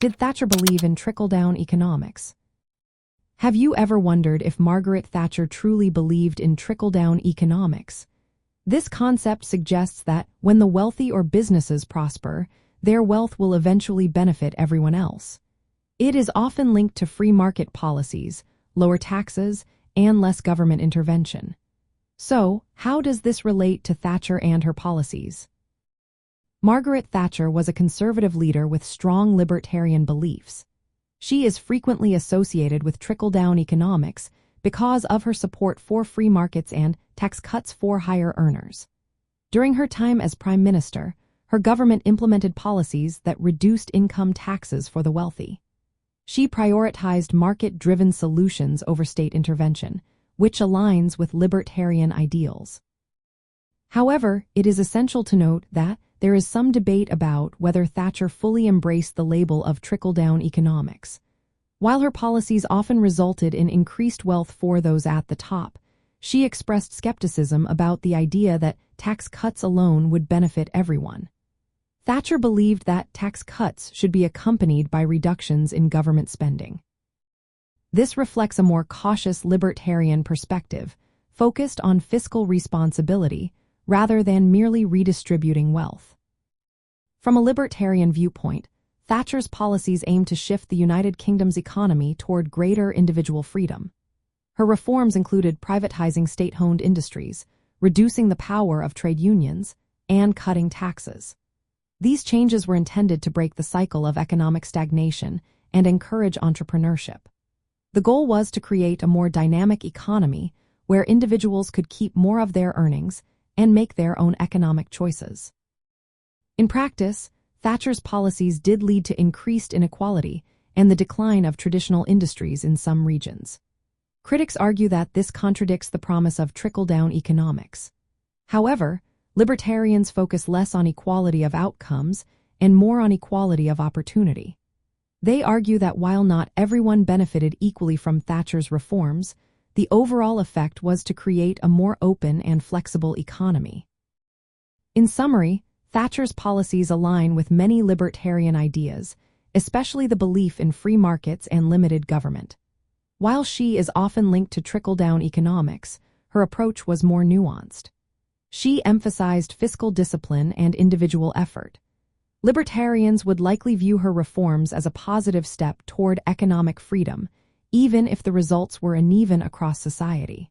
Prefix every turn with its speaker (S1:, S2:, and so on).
S1: Did Thatcher believe in trickle-down economics? Have you ever wondered if Margaret Thatcher truly believed in trickle-down economics? This concept suggests that when the wealthy or businesses prosper, their wealth will eventually benefit everyone else. It is often linked to free market policies, lower taxes, and less government intervention. So, how does this relate to Thatcher and her policies? Margaret Thatcher was a conservative leader with strong libertarian beliefs. She is frequently associated with trickle-down economics because of her support for free markets and tax cuts for higher earners. During her time as Prime Minister, her government implemented policies that reduced income taxes for the wealthy. She prioritized market-driven solutions over state intervention, which aligns with libertarian ideals. However, it is essential to note that there is some debate about whether Thatcher fully embraced the label of trickle-down economics. While her policies often resulted in increased wealth for those at the top, she expressed skepticism about the idea that tax cuts alone would benefit everyone. Thatcher believed that tax cuts should be accompanied by reductions in government spending. This reflects a more cautious libertarian perspective, focused on fiscal responsibility rather than merely redistributing wealth. From a libertarian viewpoint, Thatcher's policies aimed to shift the United Kingdom's economy toward greater individual freedom. Her reforms included privatizing state-owned industries, reducing the power of trade unions, and cutting taxes. These changes were intended to break the cycle of economic stagnation and encourage entrepreneurship. The goal was to create a more dynamic economy where individuals could keep more of their earnings and make their own economic choices. In practice, Thatcher's policies did lead to increased inequality and the decline of traditional industries in some regions. Critics argue that this contradicts the promise of trickle-down economics. However, libertarians focus less on equality of outcomes and more on equality of opportunity. They argue that while not everyone benefited equally from Thatcher's reforms, the overall effect was to create a more open and flexible economy. In summary, Thatcher's policies align with many libertarian ideas, especially the belief in free markets and limited government. While she is often linked to trickle-down economics, her approach was more nuanced. She emphasized fiscal discipline and individual effort. Libertarians would likely view her reforms as a positive step toward economic freedom, even if the results were uneven across society.